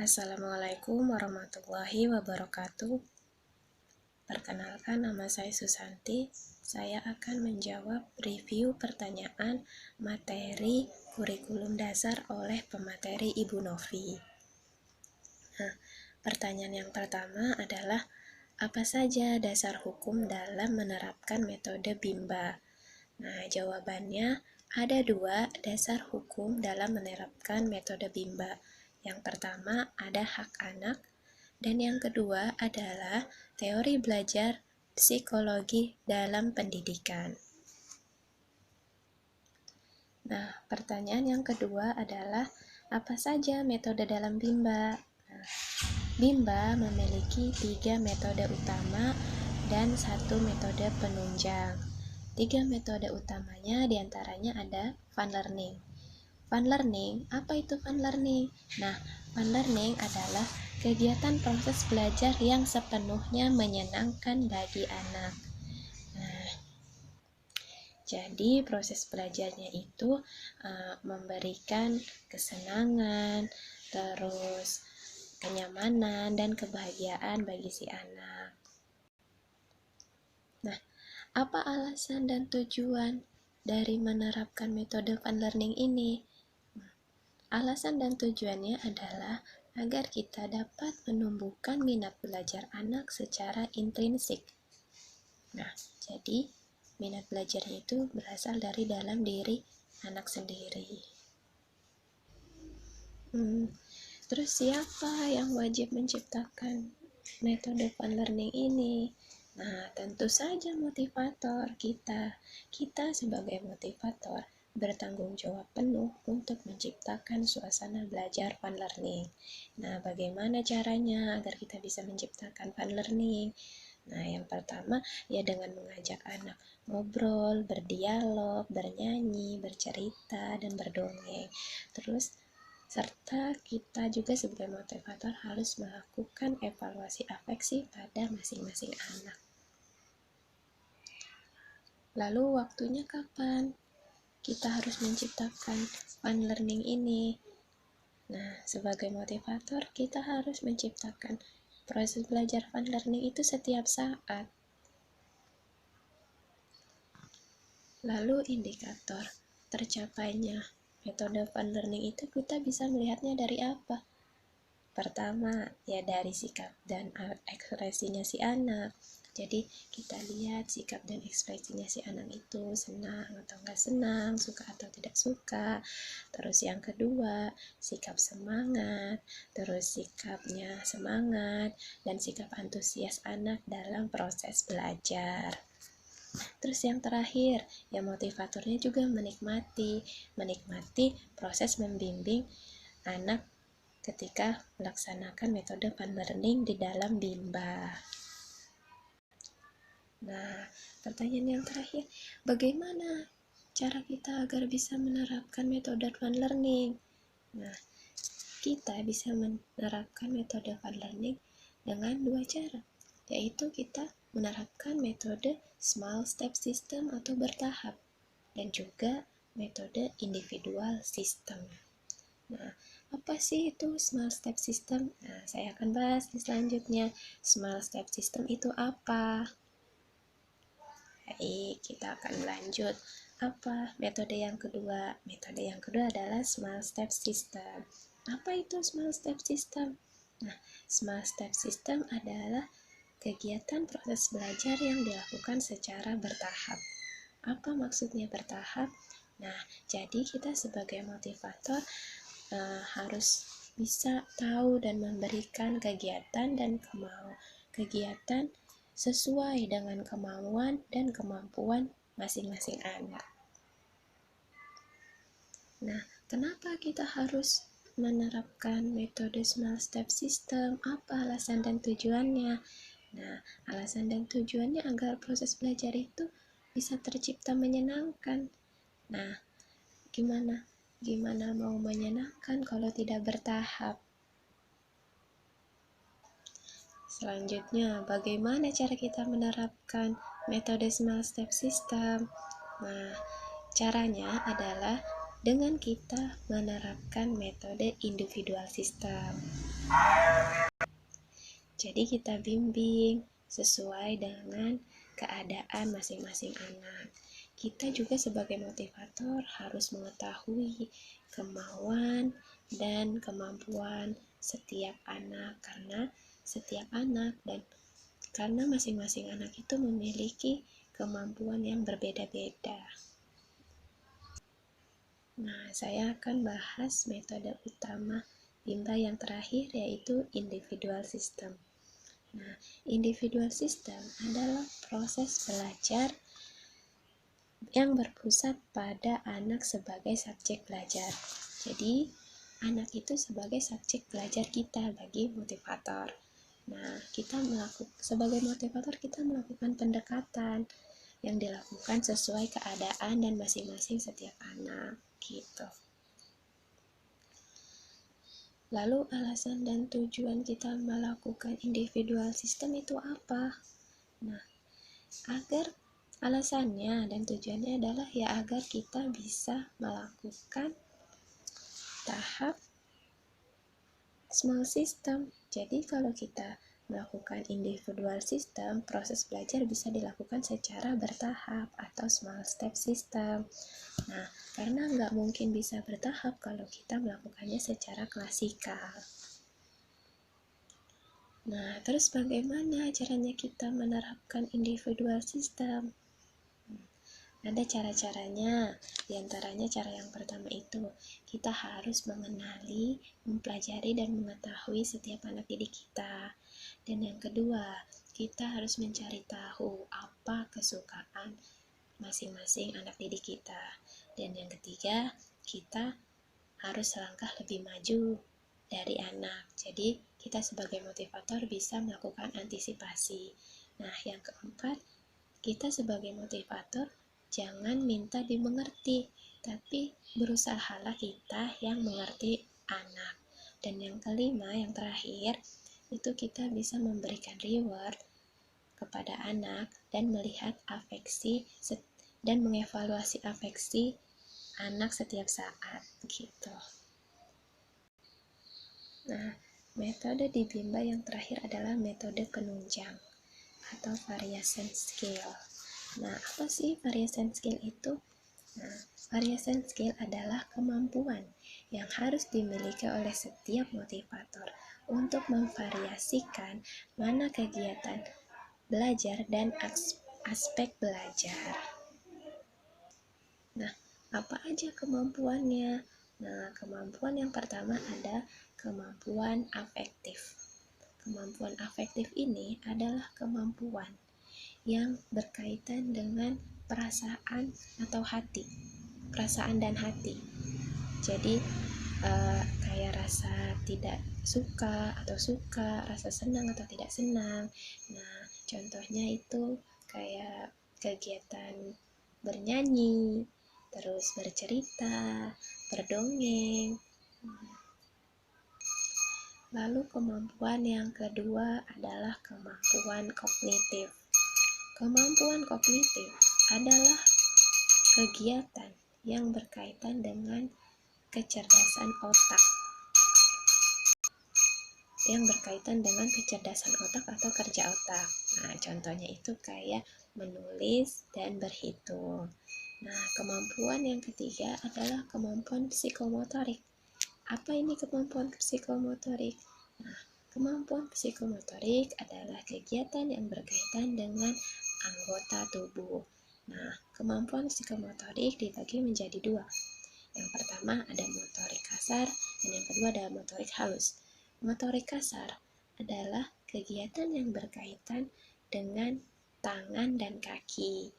Assalamualaikum warahmatullahi wabarakatuh. Perkenalkan, nama saya Susanti. Saya akan menjawab review pertanyaan materi kurikulum dasar oleh pemateri Ibu Novi. Pertanyaan yang pertama adalah, apa saja dasar hukum dalam menerapkan metode BIMBA? Jawabannya ada 2 dasar hukum dalam menerapkan metode BIMBA. Yang pertama ada hak anak, dan yang kedua adalah teori belajar psikologi dalam pendidikan. Pertanyaan yang kedua adalah, apa saja metode dalam BIMBA? BIMBA memiliki 3 metode utama dan 1 metode penunjang. 3 metode utamanya diantaranya ada fun learning. Fun learning, apa itu fun learning? Fun learning adalah kegiatan proses belajar yang sepenuhnya menyenangkan bagi anak. Jadi proses belajarnya itu memberikan kesenangan, terus kenyamanan dan kebahagiaan bagi si anak. Apa alasan dan tujuan dari menerapkan metode fun learning ini? Alasan dan tujuannya adalah agar kita dapat menumbuhkan minat belajar anak secara intrinsik. Jadi minat belajarnya itu berasal dari dalam diri anak sendiri. Terus siapa yang wajib menciptakan metode fun learning ini? Tentu saja motivator kita. Kita sebagai motivator bertanggung jawab penuh untuk menciptakan suasana belajar fun learning. Bagaimana caranya agar kita bisa menciptakan fun learning? Yang pertama ya dengan mengajak anak ngobrol, berdialog, bernyanyi, bercerita, dan berdongeng. Terus serta kita juga sebagai motivator harus melakukan evaluasi afeksi pada masing-masing anak. Lalu waktunya kapan kita harus menciptakan fun learning ini? Sebagai motivator kita harus menciptakan proses belajar fun learning itu setiap saat. Lalu indikator tercapainya metode fun learning itu kita bisa melihatnya dari apa? Pertama, ya dari sikap dan ekspresinya si anak. Jadi kita lihat sikap dan ekspresinya si anak itu senang atau enggak senang, suka atau tidak suka. Terus yang kedua, sikap semangat, terus sikapnya semangat, dan sikap antusias anak dalam proses belajar. Terus yang terakhir, ya motivatornya juga menikmati proses membimbing anak ketika melaksanakan metode fun learning di dalam BIMBA. Pertanyaan yang terakhir, bagaimana cara kita agar bisa menerapkan metode fun learning? Kita bisa menerapkan metode fun learning dengan 2 cara, yaitu kita menerapkan metode small step system atau bertahap, dan juga metode individual system. Apa sih itu small step system? Saya akan bahas di selanjutnya. Small step system itu apa? Baik, kita akan lanjut. Apa metode yang kedua? Metode yang kedua adalah small step system. Apa itu small step system? Small step system adalah kegiatan proses belajar yang dilakukan secara bertahap. Apa maksudnya bertahap? Jadi kita sebagai motivator harus bisa tahu dan memberikan kegiatan sesuai dengan kemauan dan kemampuan masing-masing anak. Kenapa kita harus menerapkan metode small step system? Apa alasan dan tujuannya? Alasan dan tujuannya agar proses belajar itu bisa tercipta menyenangkan. Gimana mau menyenangkan kalau tidak bertahap? Selanjutnya, bagaimana cara kita menerapkan metode small step system? Caranya adalah dengan kita menerapkan metode individual system. Jadi kita bimbing sesuai dengan keadaan masing-masing anak. Kita juga sebagai motivator harus mengetahui kemauan dan kemampuan setiap anak, karena masing-masing anak itu memiliki kemampuan yang berbeda-beda. Nah, saya akan bahas metode utama Bimba yang terakhir, yaitu individual system. Nah, individual system adalah proses belajar yang berpusat pada anak sebagai subjek belajar. Jadi, anak itu sebagai subjek belajar kita bagi motivator. Nah, sebagai motivator kita melakukan pendekatan yang dilakukan sesuai keadaan dan masing-masing setiap anak, gitu. Lalu alasan dan tujuan kita melakukan individual system itu apa? Nah, alasannya dan tujuannya adalah agar kita bisa melakukan tahap small system. Jadi kalau kita melakukan individual system, proses belajar bisa dilakukan secara bertahap atau small step system. Nah, karena nggak mungkin bisa bertahap kalau kita melakukannya secara klasikal. Nah, terus bagaimana caranya kita menerapkan individual system? Ada cara-caranya, diantaranya cara yang pertama itu, kita harus mengenali, mempelajari, dan mengetahui setiap anak didik kita. Dan yang kedua, kita harus mencari tahu apa kesukaan masing-masing anak didik kita. Dan yang ketiga, kita harus selangkah lebih maju dari anak. Jadi, kita sebagai motivator bisa melakukan antisipasi. Nah, yang keempat, kita sebagai motivator jangan minta dimengerti, tapi berusahalah kita yang mengerti anak. Dan yang kelima, yang terakhir, itu kita bisa memberikan reward kepada anak dan melihat afeksi dan mengevaluasi afeksi anak setiap saat, gitu. Nah, metode di Bimba yang terakhir adalah metode penunjang atau variation skill. Nah, apa sih variation skill itu? Nah, variation skill adalah kemampuan yang harus dimiliki oleh setiap motivator untuk memvariasikan mana kegiatan belajar dan aspek belajar. Nah, apa aja kemampuannya? Nah, kemampuan yang pertama ada kemampuan afektif. Kemampuan afektif ini adalah kemampuan yang berkaitan dengan perasaan atau hati, perasaan dan hati. Jadi kayak rasa tidak suka atau suka, rasa senang atau tidak senang. Nah, contohnya itu kayak kegiatan bernyanyi, terus bercerita, berdongeng. Lalu kemampuan yang kedua adalah kemampuan kognitif. Kemampuan kognitif adalah kegiatan yang berkaitan dengan kecerdasan otak. Atau kerja otak. Nah, contohnya itu kayak menulis dan berhitung. Nah, kemampuan yang ketiga adalah kemampuan psikomotorik. Apa ini kemampuan psikomotorik? Nah, kemampuan psikomotorik adalah kegiatan yang berkaitan dengan anggota tubuh. Nah, kemampuan psikomotorik dibagi menjadi dua. Yang pertama ada motorik kasar dan yang kedua ada motorik halus. Motorik kasar adalah kegiatan yang berkaitan dengan tangan dan kaki.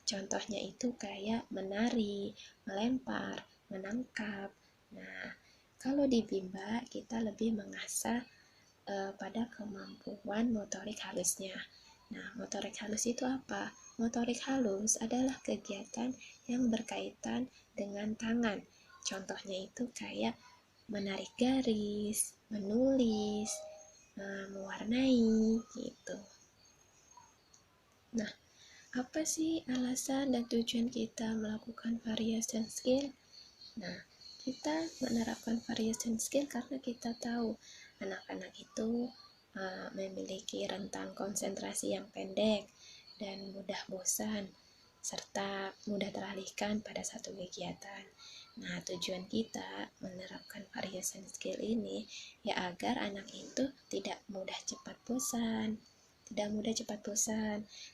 Contohnya itu kayak menari, melempar, menangkap. Nah, kalau di Bimba kita lebih mengasah pada kemampuan motorik halusnya. Nah, motorik halus itu apa? Motorik halus adalah kegiatan yang berkaitan dengan tangan. Contohnya itu kayak menarik garis, menulis, mewarnai, gitu. Nah, Apa sih alasan dan tujuan kita melakukan variation skill? Nah, kita menerapkan variation skill karena kita tahu anak-anak itu memiliki rentang konsentrasi yang pendek dan mudah bosan, serta mudah teralihkan pada satu kegiatan. Nah, tujuan kita menerapkan variation skill ini ya agar anak itu tidak mudah cepat bosan,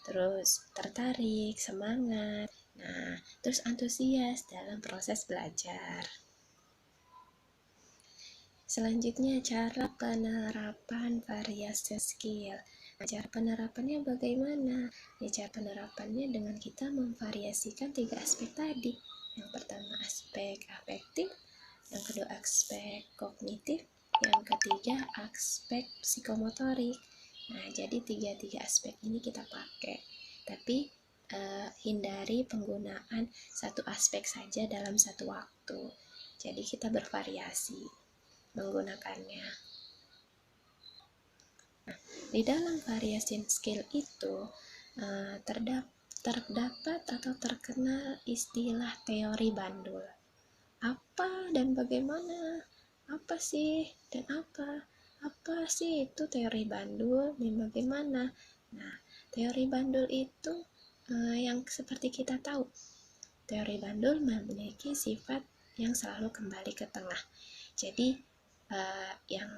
terus tertarik, semangat, nah, terus antusias dalam proses belajar. Selanjutnya, cara penerapan variasi skill. Nah, cara penerapannya bagaimana? Ya, cara penerapannya dengan kita memvariasikan 3 aspek tadi. Yang pertama aspek afektif, yang kedua aspek kognitif, yang ketiga aspek psikomotorik. Nah, jadi tiga aspek ini kita pakai. Tapi hindari penggunaan satu aspek saja dalam satu waktu. Jadi kita bervariasi menggunakannya. Nah, di dalam variation skill itu terdapat atau terkenal istilah teori bandul. Apa dan bagaimana? Apa sih dan apa? Apa sih itu teori bandul dan bagaimana? Nah, teori bandul itu yang seperti kita tahu, teori bandul memiliki sifat yang selalu kembali ke tengah. Jadi yang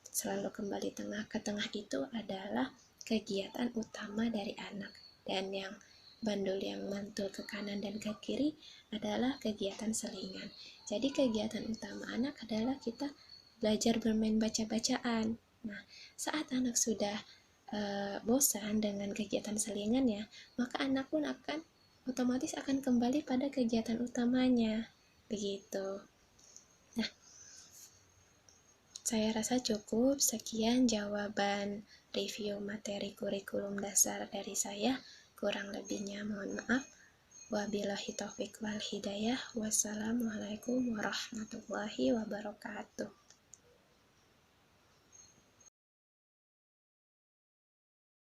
selalu kembali ke tengah itu adalah kegiatan utama dari anak, dan yang bandul yang mantul ke kanan dan ke kiri adalah kegiatan selingan. Jadi kegiatan utama anak adalah kita belajar bermain baca-bacaan. Nah, saat anak sudah bosan dengan kegiatan selingannya, maka anak pun otomatis akan kembali pada kegiatan utamanya. Begitu. Nah, saya rasa cukup. Sekian jawaban review materi kurikulum dasar dari saya. Kurang lebihnya mohon maaf. Wabillahi taufiq wal hidayah. Wassalamualaikum warahmatullahi wabarakatuh.